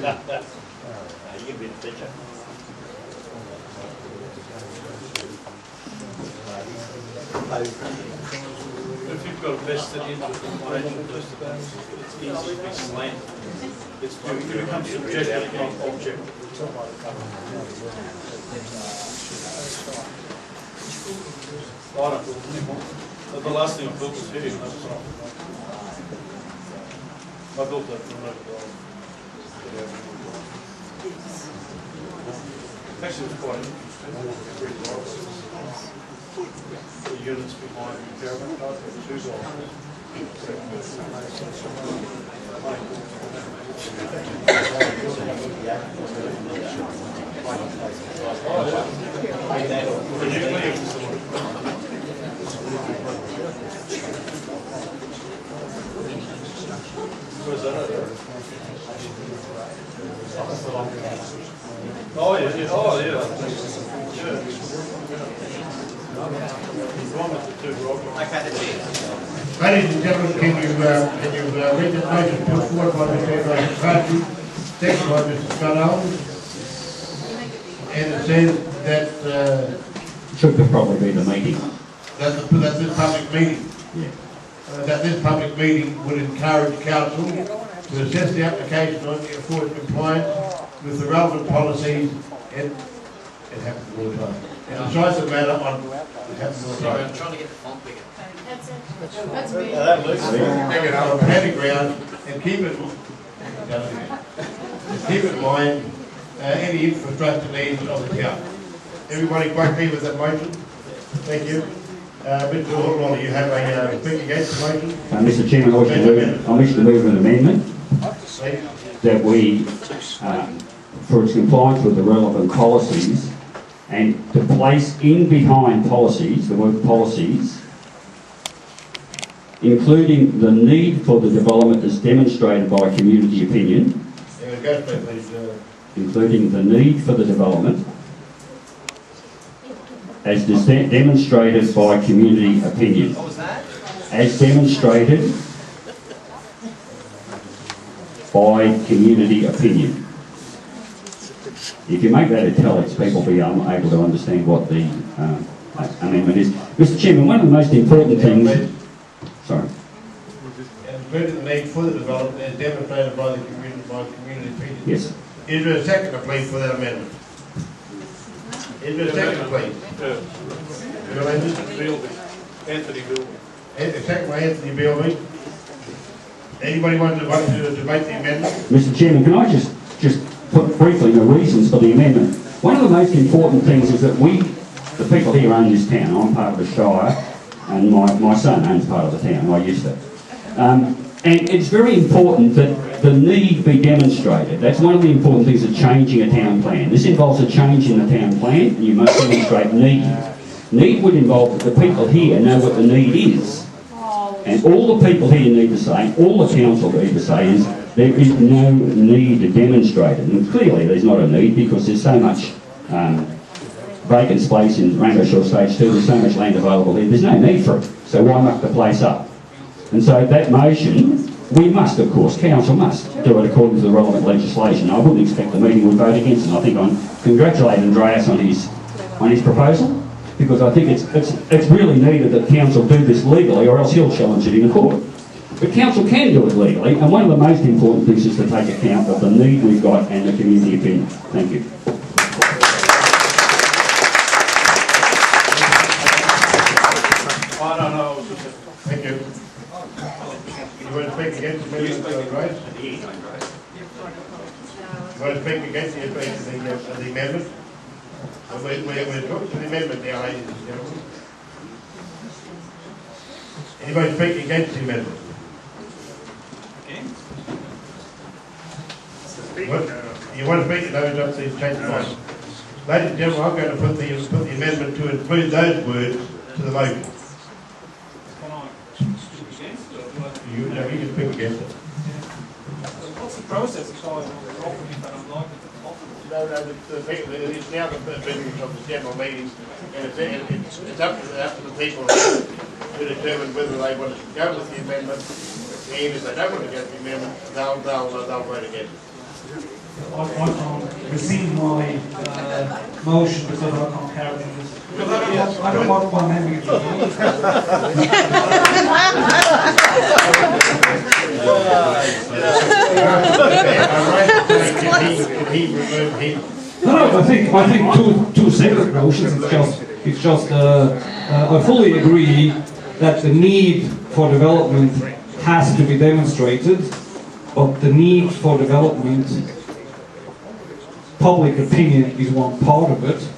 You can be the teacher. If you've got a vested interest in relation to this, it's easy to explain. It becomes subjective, not objective. But the last thing I built was here. I built that from actually, it was quite interesting. The units behind the caravan park, there where's that at? Oh yeah, yeah. Oh yeah. Ladies and gentlemen, can you read the motion put forward by Mr. McCarthy, second by Mr. Scott Owens? And it says that Should probably be the meeting. that this public meeting, that this public meeting would encourage council to assess the application for compliance with the relevant policies and it happens all the time. And decide the matter on it happens all the Sorry, time. I'm trying to get the font bigger. That's me. On planning ground and keep in mind any infrastructure needs of the town. Everybody quite clear with that motion? Thank you. Mr. Hall, you have a speak against the motion? Mr. Chairman, I wish to move an amendment Please. that we, for its compliance with the relevant policies, and to place in behind policies, the word policies, including the need for the development as demonstrated by community opinion, Go for it, please. including the need for the development as demonstrated by community opinion. What was that? As demonstrated by community opinion. If you make that italics, people will be able to understand what the amendment is. Mr. Chairman, one of the most important things... Sorry. Including the need for the development as demonstrated by the community opinion. Yes. Is there a second, please, for that amendment? Is there a second, please? Anthony Bilby. A second by Anthony Bilby. Anybody want to make the amendment? Mr. Chairman, can I just put briefly the reasons for the amendment? One of the most important things is that we, the people here own this town. I'm part of the Shire, and my son owns part of the town. I used to. And it's very important that the need be demonstrated. That's one of the important things of changing a town plan. This involves a change in the town plan, and you must demonstrate need. Need would involve that the people here know what the need is. And all the people here need to say, all the council need to say is, there is no need to demonstrate it. And clearly there's not a need because there's so much vacant space in Rainbow Shore Stage 2, there's so much land available here, there's no need for it. So why muck the place up? And so that motion, we must, of course, council must do it according to the relevant legislation. I wouldn't expect the meeting would vote against it. I think I congratulate Andreas on his proposal, because I think it's really needed that council do this legally, or else he'll challenge it in court. But council can do it legally, and one of the most important things is to take account of the need we've got and the community opinion. Thank you. I don't know. Thank you. You want to speak against the amendment, Grace? You want to speak against the amendment? We're talking to the amendment now, ladies and gentlemen. Anybody speak against the amendment? You want to speak? No, it's up to you, change your mind. Ladies and gentlemen, I'm going to put the amendment to include those words to the motion. You can speak against it. What's the process of calling on the property if I don't like it? No, it's now the business of the general meeting, and it's up to the people to determine whether they want to go with the amendment, and if they don't want to go with the amendment, they'll vote against it. can't rescind my motion because I can't carry this. Because I don't want one having it. Can he remove him? No, I think two separate motions. It's just. I fully agree that the need for development has to be demonstrated, but the need for development, public opinion is one part of it,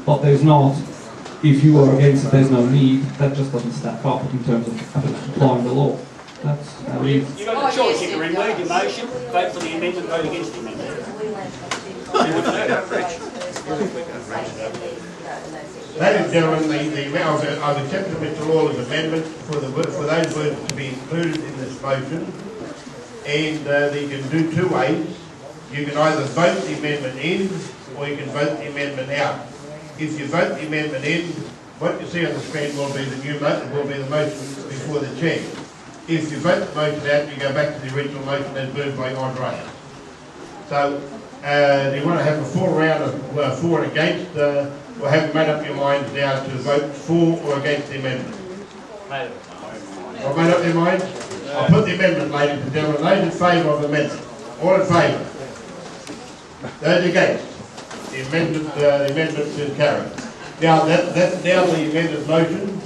but there's not. If you are against it, there's no need. That just doesn't stack up in terms of applying the law. That's how it is. You've got a choice. You can remove your motion, vote for the amendment, vote against the amendment. Ladies and gentlemen, I've accepted Mr. Lawler's amendment for those words to be included in this motion. And you can do two ways. You can either vote the amendment in, or you can vote the amendment out. If you vote the amendment in, what you see on the screen will be the new motion, will be the motion before the chair. If you vote the motion out, you go back to the original motion as moved by Andreas. So, do you want to have a full round of for and against, or have you made up your minds now to vote for or against the amendment? I've made up your minds? I'll put the amendment, ladies and gentlemen. Those in favour of the amendment? All in favour? Those against? The amendment is carried. Now, that's now the amended motion.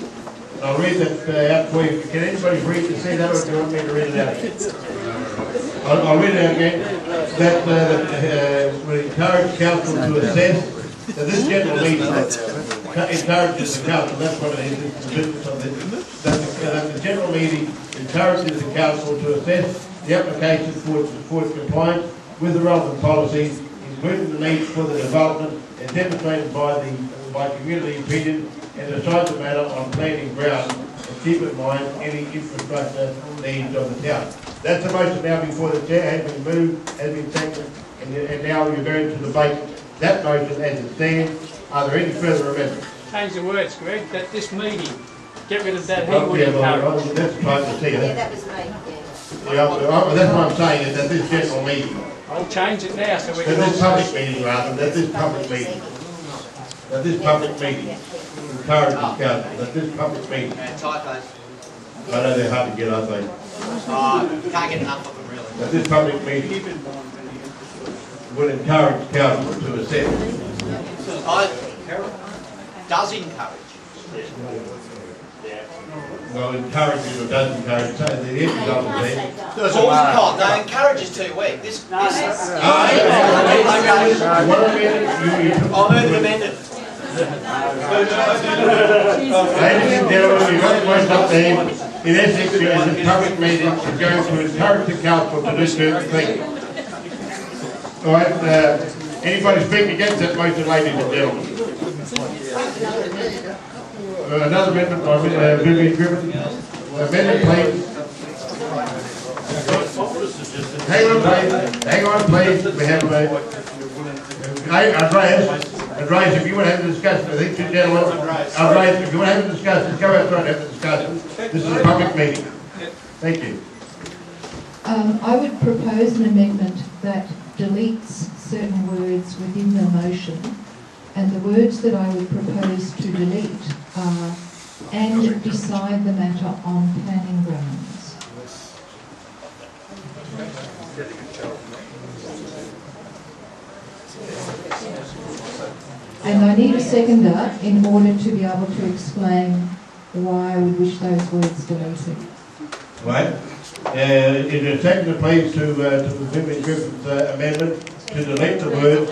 I'll read that out for you. Can anybody read to see that, or do you want me to read it out again? I'll read it out again. That we encourage council to assess that this general meeting encourages the council, that's what it is, it's the business of this, that the general meeting encourages the council to assess the application for its compliance with the relevant policies, including the needs for the development as demonstrated by community opinion, and decide the matter on planning grounds, and keep in mind any infrastructure needs of the town. That's the motion now before the chair, has been moved, has been seconded, and now you're going to debate that motion as it stands. Are there any further amendments? Change the words, Greg, that this meeting, get rid of that he Oh, would yeah, encourage. that's trying to see Yeah, that. that was me, yeah. Yeah, that's what I'm saying, is that this general meeting, I'll change it now so we that can all this public meeting rather, that this public meeting encourages council, that this public meeting, Typos. I know they're hard to get, aren't they? You can't get enough of them, really. That this public meeting will encourage council to assess. Does encourage. Well, encourages or does encourage, so the end result is there. Calls can't. No, encourage is too weak. This. What amendment? I'll move it amended. Ladies and gentlemen, you've got the motion up there. In essence, the public meeting is going to encourage the council to do certain things. All right, anybody speaking against that motion, ladies and gentlemen? Another amendment by Vivian Griffin. Amendment, please. Hang on, please. We have Andreas, if you want to have a discussion, I think, gentlemen, Andreas, if you want to have a discussion, go outside and have a discussion. This is a public meeting. Thank you. I would propose an amendment that deletes certain words within the motion, and the words that I would propose to delete are "and decide the matter on planning grounds." And I need a seconder in order to be able to explain why I would wish those words deleted. Right. Is there a seconder, please, to Vivian Griffin's amendment to delete the words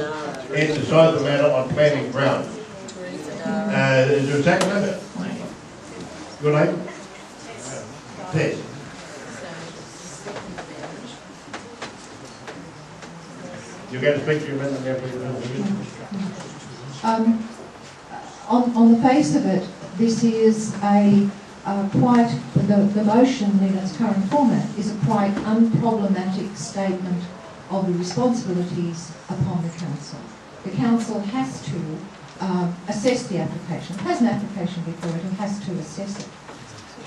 "and decide the matter on planning grounds"? Is there a seconder? Your name? Tess. You're going to speak to your amendment now, please. On the face of it, this is a quite, the motion in its current format is a quite unproblematic statement of the responsibilities upon the council. The council has to assess the application. It has an application before it and has to assess it.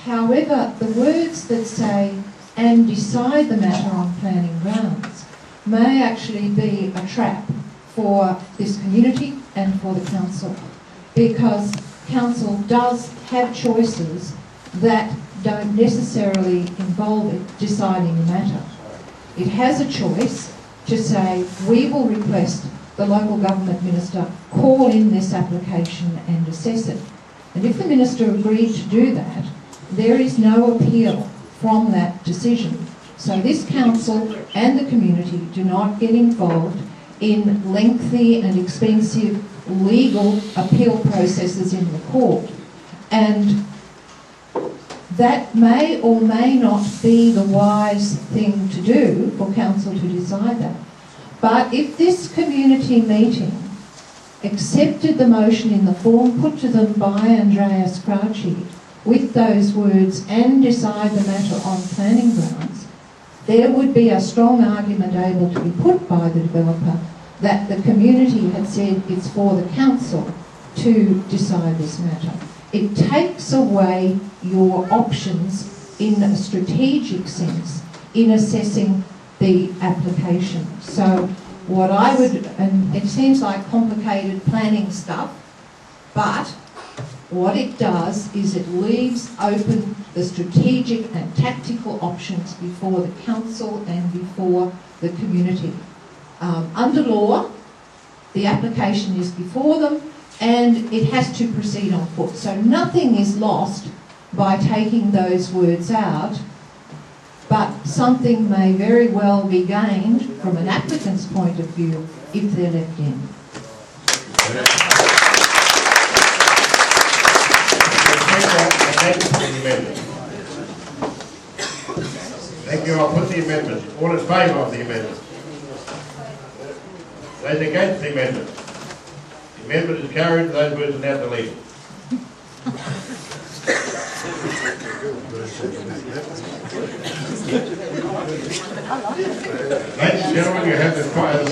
However, the words that say "and decide the matter on planning grounds" may actually be a trap for this community and for the council, because council does have choices that don't necessarily involve it deciding the matter. It has a choice to say, we will request the local government minister call in this application and assess it. And if the minister agreed to do that, there is no appeal from that decision. So this council and the community do not get involved in lengthy and expensive legal appeal processes in the court. And that may or may not be the wise thing to do for council to decide that. But if this community meeting accepted the motion in the form put to them by Andreas Crouchy with those words and decide the matter on planning grounds, there would be a strong argument able to be put by the developer that the community had said it's for the council to decide this matter. It takes away your options in a strategic sense in assessing the application. So what I would, and it seems like complicated planning stuff, but what it does is it leaves open the strategic and tactical options before the council and before the community. Under law, the application is before them and it has to proceed on foot. So nothing is lost by taking those words out, but something may very well be gained from an applicant's point of view if they're left in. Thank you. I'll put the amendment. All in favour of the amendment? Those against the amendment? The amendment is carried. Those words are now deleted. Ladies and gentlemen, you have the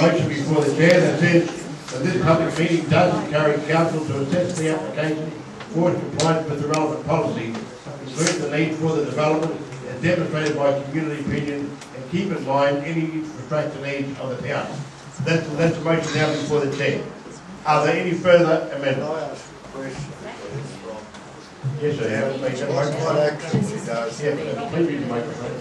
motion before the chair that says that this public meeting does encourage council to assess the application for compliance with the relevant policies, including the need for the development as demonstrated by community opinion, and keep in mind any infrastructure needs of the town. That's the motion now before the chair. Are there any further amendments? Yes, I have. What actually does? Yeah, please use the microphone.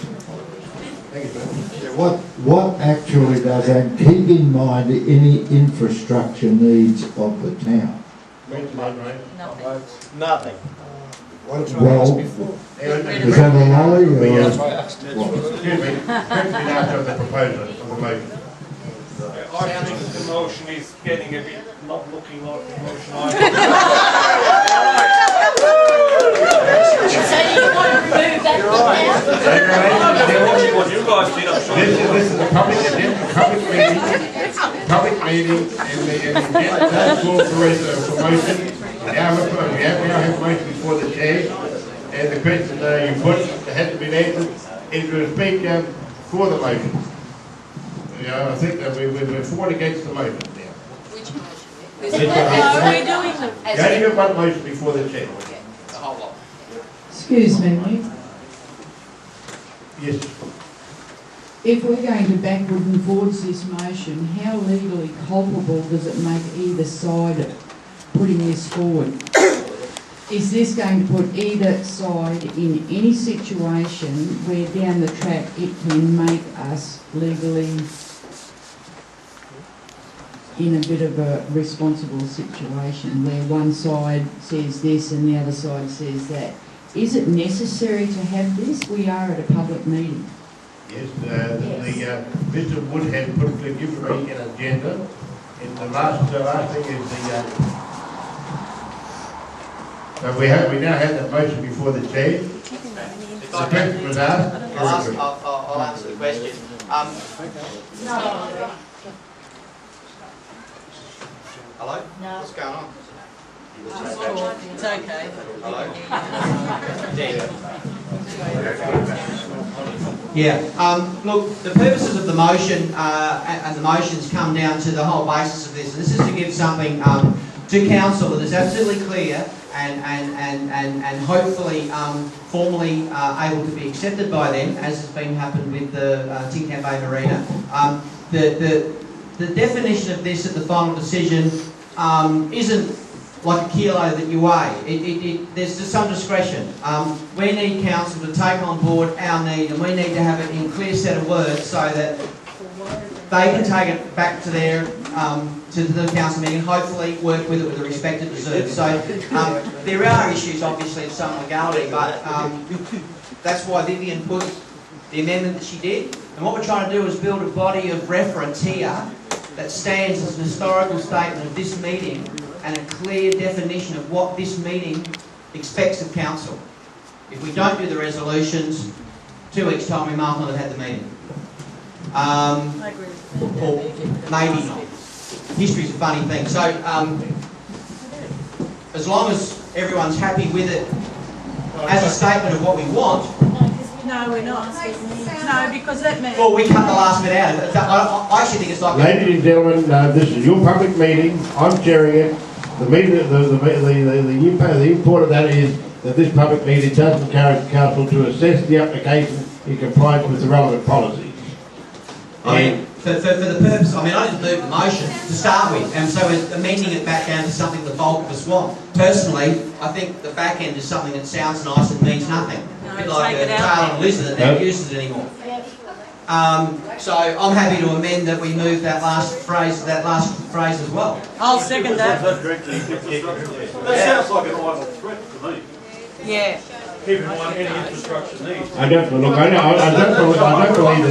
Thank you, sir. Yeah, what actually does, and keep in mind any infrastructure needs of the town? Nothing. Well, is that a lie or? Excuse me, question after the proposal of the motion. I think the motion is getting a bit not looking like the motion I. So you want to remove that What you guys did, I'm sure. This is a public meeting, and the agenda does call for motion. We now have a motion before the chair, and the question you put hasn't been answered. Is to speak for the motion. You know, I think that we're for and against the motion now. Which motion? We're doing them. You only have one motion before the chair. The whole lot. Excuse me, Yes. if we're going to backward and forwards this motion, how legally culpable does it make either side putting this forward? Is this going to put either side in any situation where down the track it can make us legally in a bit of a responsible situation where one side says this and the other side says that? Is it necessary to have this? We are at a public meeting. Yes, Mr. Wood has given me an agenda. And the last thing is the. So we now have that motion before the chair. If The I question can, was asked. I'll answer the question. Hello? No. What's going on? It's okay. Hello? Yeah. Look, the purposes of the motion and the motions come down to the whole basis of this. This is to give something to council that is absolutely clear and hopefully formally able to be accepted by them, as has been happened with the Tinkham Bay Marina. the definition of this at the final decision isn't like a kilo that you weigh. There's just some discretion. We need council to take on board our need, and we need to have it in a clear set of words so that they can take it back to their to the council meeting and hopefully work with it with the respect it deserves. So there are issues, obviously, of some legality, but that's why Vivian put the amendment that she did. And what we're trying to do is build a body of reference here that stands as an historical statement of this meeting and a clear definition of what this meeting expects of council. If we don't do the resolutions, 2 weeks' time we might not have had the meeting. Or maybe not. History's a funny thing. So, as long as everyone's happy with it as a statement of what we want. No, we're not. No, because that means... Well, we cut the last bit out. I actually think it's like... Ladies and gentlemen, this is your public meeting. I'm chairing it. The import of that is that this public meeting does encourage council to assess the application in compliance with the relevant policies. I mean, for the purpose, I didn't move the motion to start with, and so we're amending it back down to something the bulk of us want. Personally, I think the back end is something that sounds nice and means nothing. A bit like a tail on a lizard that never uses it anymore. So I'm happy to amend that we move that last phrase as well. I'll second that. That sounds like an idle threat to me. Yeah. Keep in mind any infrastructure needs. I don't believe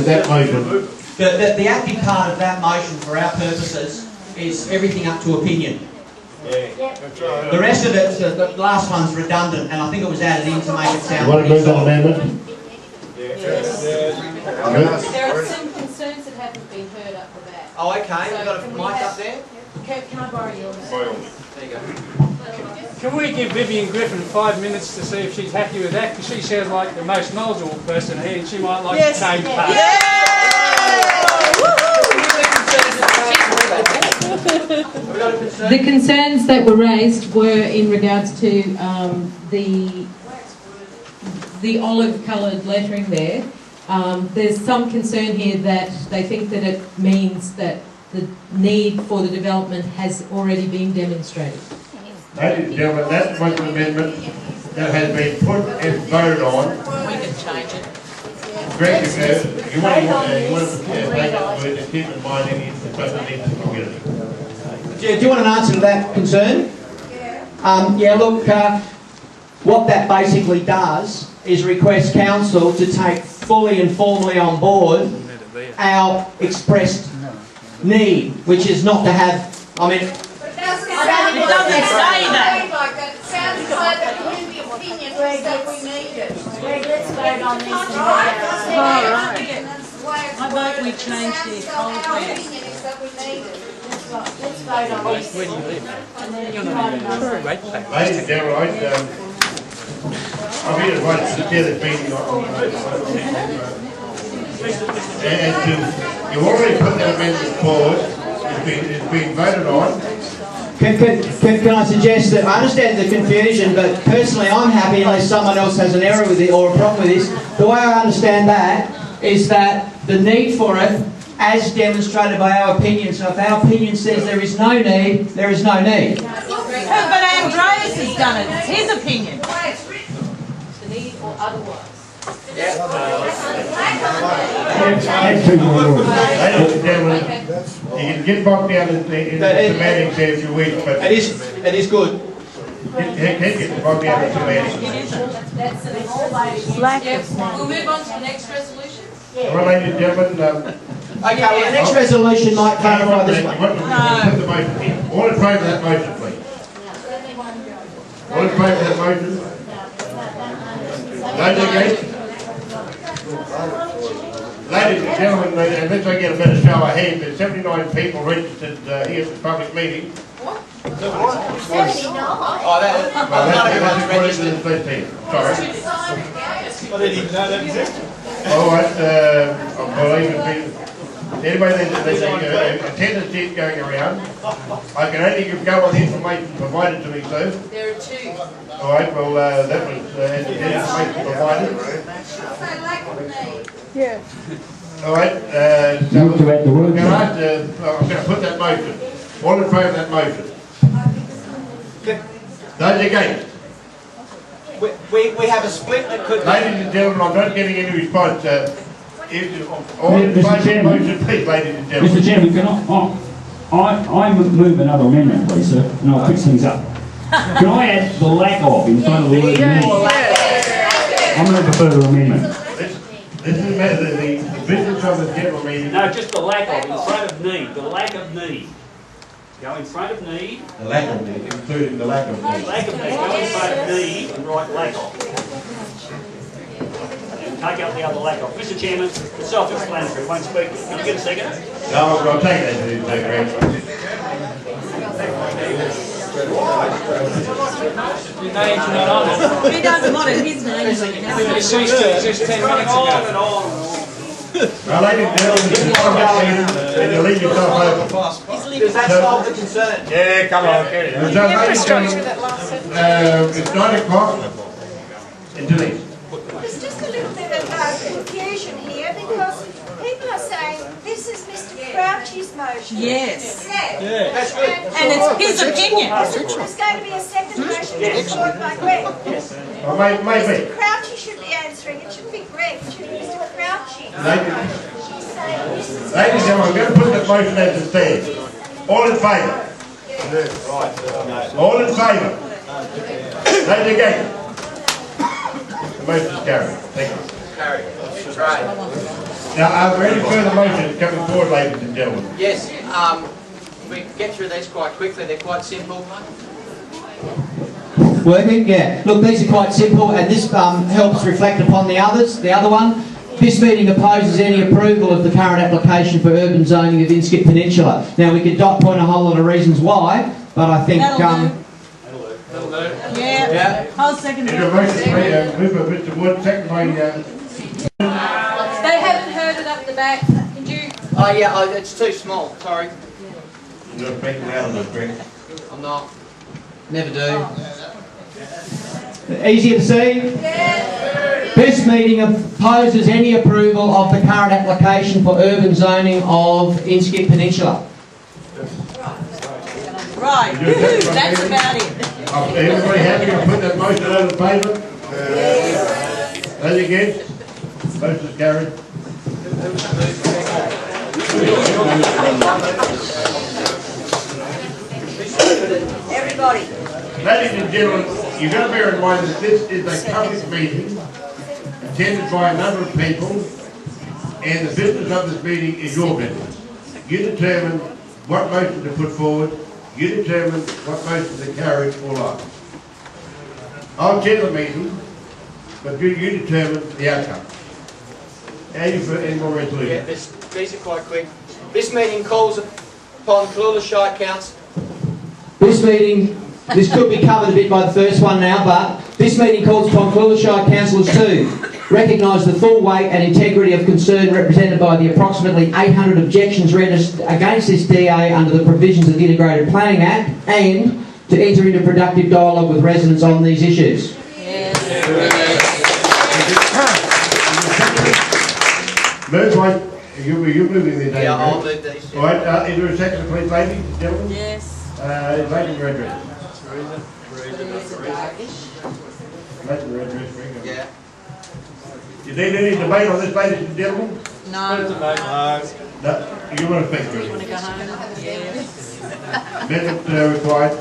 that motion. The active part of that motion for our purposes is everything up to opinion. The rest of it, the last one's redundant, and I think it was added in to make it sound... You want to move that amendment? There are some concerns that haven't been heard up the back. Oh, okay. We've got a mic up there. Can I borrow yours? There you go. Can we give Vivian Griffin 5 minutes to see if she's happy with that? Because she sounds like the most knowledgeable person here, and she might like to change parts. The concerns that were raised were in regards to the olive-coloured lettering there. There's some concern here that they think that it means that the need for the development has already been demonstrated. Ladies and gentlemen, that was an amendment that has been put and voted on. We can change it. Greg, you want to take up the word and keep in mind any infrastructure needs in the community. Do you want an answer to that concern? Yeah, look, what that basically does is request council to take fully and formally on board our expressed need, which is not to have, It doesn't say that. It sounds like the community opinion is that we need it. Let's vote on this. I vote we change the cold weather. Opinion is that we need it. Let's vote on this. Where do you live? And then you vote on it. Ladies and gentlemen, I'm here to chair this meeting and you've already put that amendment forward. It's been voted on. Can I suggest that I understand the confusion, but personally I'm happy unless someone else has an error with it or a problem with this. The way I understand that is that the need for it, as demonstrated by our opinion, so if our opinion says there is no need, there is no need. But Andreas has done it. It's his opinion. The need or otherwise. Ladies and gentlemen, you can get bogged down in semantics if you wish, but it is good. Can't get bogged down in semantics. That's an all We'll move on to the next resolution. All right, ladies and gentlemen. Okay, well, the next resolution might clarify this one. Put the motion in. All in favour of that motion, please. All in favour of that motion? Those against? Ladies and gentlemen, unless I get a better show of hands, there's 79 people registered here at the public meeting. What? 79? Oh, that's registered. Sorry. I didn't even know that existed. All right, I believe anybody there's an attendance sheet going around. I can only go on the information provided to me, sir. There are 2. All right, well, that was information provided. Yeah. All right, Move to add the word. Can I, I'm going to put that motion. All in favour of that motion? Those against? We have a split that could... Ladies and gentlemen, I'm not getting any response. All in favour of the motion, please, ladies and gentlemen. Mr Chairman, can I move another amendment, please, sir, and I'll fix things up. Can I add the lack of in front of the word need? I'm going to further amendment. This is the business of the general meeting. No, just the lack of, in front of need, the lack of need. Go in front of need. The lack of need, including the lack of need. Lack of need, go in front of need and write lack of. And take out the other lack of. Mr Chairman, it's self-explanatory, won't speak. Can I get a second? No, I'll take that to the Grant. Your name's not on it. He doesn't want it, his name is on it. It ceased to exist 10 minutes ago. Now, ladies and gentlemen, this is what I'm going and you leave yourself open. Does that solve the concern? Yeah, come on, get it. Ladies and gentlemen, it's 9 o'clock. And Denise. There's just a little bit of confusion here because people are saying this is Mr Crouchy's motion. Yes. Yeah. That's good. And it's his opinion. There's going to be a second motion before by Greg. Well, maybe. Mr Crouchy should be answering. It shouldn't be Greg. It should be Mr Crouchy. She's saying this is... Ladies and gentlemen, I'm going to put that motion as it stands. All in favour? All in favour? Those against? The motion is carried. Thank you. Carried. Right. Now, are there any further motions coming forward, ladies and gentlemen? Yes, we can get through these quite quickly. They're quite simple. Working? Yeah. Look, these are quite simple, and this helps reflect upon the others. The other one, this meeting opposes any approval of the current application for urban zoning of Inskip Peninsula. Now, we could dot point a whole lot of reasons why, but I think... Yeah. I'll second Is there a motion by moved by Mr Wood, second by... They haven't heard it up the back. Could you? Oh, yeah, it's too small. Sorry. You're not speaking loud enough, Greg. I'm not. Never do. Easier to see? This meeting opposes any approval of the current application for urban zoning of Inskip Peninsula. Right. That's about it. Everybody happy to put that motion on the paper? Those against? Motion is carried. Everybody. Ladies and gentlemen, you've got to bear in mind that this is a public meeting attended by a number of people, and the business of this meeting is your business. You determine what motion to put forward, you determine what motions are carried or not. I'll chair the meeting, but you determine the outcome. Any more resolution? Yeah, these are quite quick. This meeting calls upon Cooloola Shire Council. This could be covered a bit by the first one now, but this meeting calls upon Cooloola Shire councillors to recognise the full weight and integrity of concern represented by the approximately 800 objections registered against this DA under the provisions of the Integrated Planning Act, and to enter into productive dialogue with residents on these issues. Move by, you're moving these. Yeah, I'll move these. All right, is there a second, please, ladies and gentlemen? Yes. Ladies, your address. Ladies, your address. Yeah. You need any debate on this, ladies and gentlemen? No. No, you want to speak? You want to go home? Yes. Amendment required.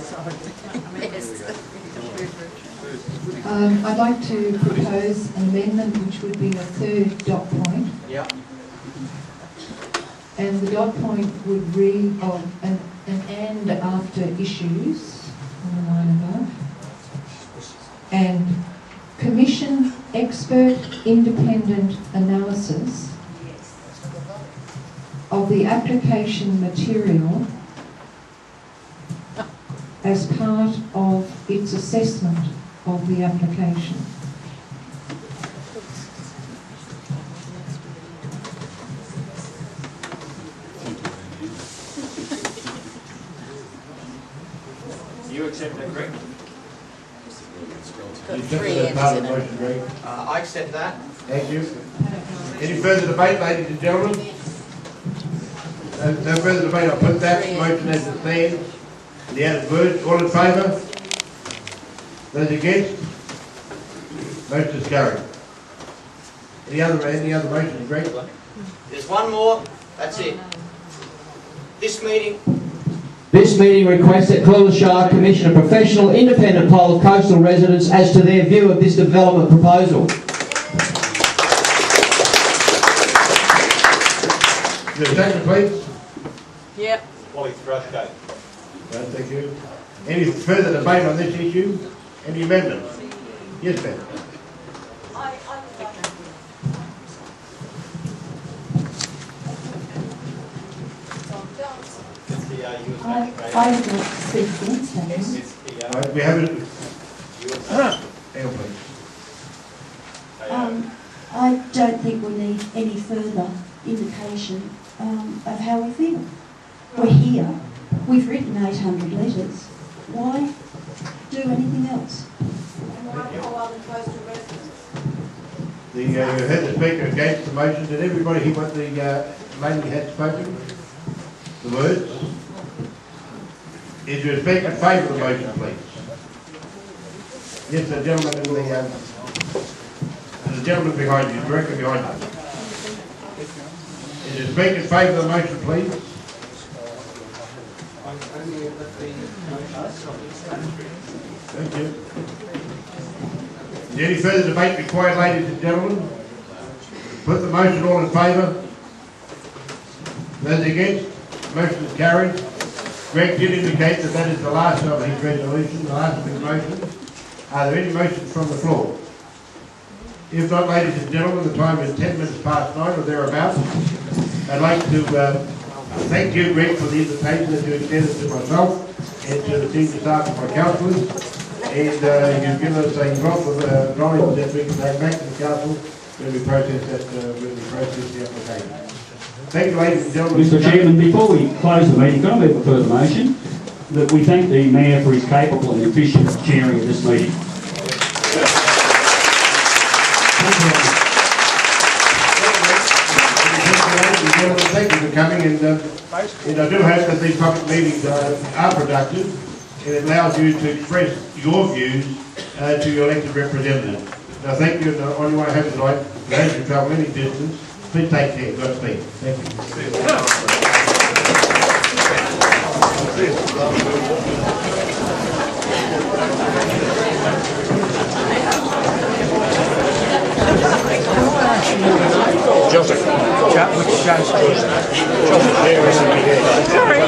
I'd like to propose an amendment which would be a third dot point. Yeah. And the dot point would read of an and after issues on the line above. And commission expert independent analysis of the application material as part of its assessment of the application. You accept that, Greg? You accept that part of the motion, Greg? I accept that. Thank you. Any further debate, ladies and gentlemen? No further debate. I'll put that motion as it stands. The added words. All in favour? Those against? Motion is carried. Any other motions, Greg? There's one more, that's it. This meeting requests that Cooley Shire commission a professional independent poll of coastal residents as to their view of this development proposal. Your second, please. Yep. Right, thank you. Any further debate on this issue? Any amendments? Yes, Ben. I would like to speak against that. Right, we have it. Hang on, please. I don't think we need any further indication of how we feel. We're here. We've written 800 letters. Why do anything else? You heard the speaker against the motion. Did everybody hear what the lady had spoken? The words? Is your speaker in favour of the motion, please? Yes, the gentleman in the gentleman behind you, directly behind you. Is your speaker in favour of the motion, please? Thank you. Is there any further debate required, ladies and gentlemen? Put the motion all in favour. Those against? Motion is carried. Greg did indicate that that is the last of his resolution, the last of his motions. Are there any motions from the floor? If not, ladies and gentlemen, the time is 10 minutes past 9 or thereabouts. I'd like to thank you, Greg, for the invitation that you extended to myself and to the senior staff of my councillors. And you've given us a wealth of knowledge that we can take back to the council when we process the application. Thank you, ladies and gentlemen. Mr Chairman, before we close the meeting, can I move a further motion that we thank the Mayor for his capable and efficient chairing of this meeting. Thank you for coming, and I do hope that these public meetings are productive and it allows you to express your views to your elected representatives. Now, thank you, and on your way home tonight, for those who travel any distance, please take care. Godspeed. Thank you. Joseph. Which Joseph? Sorry.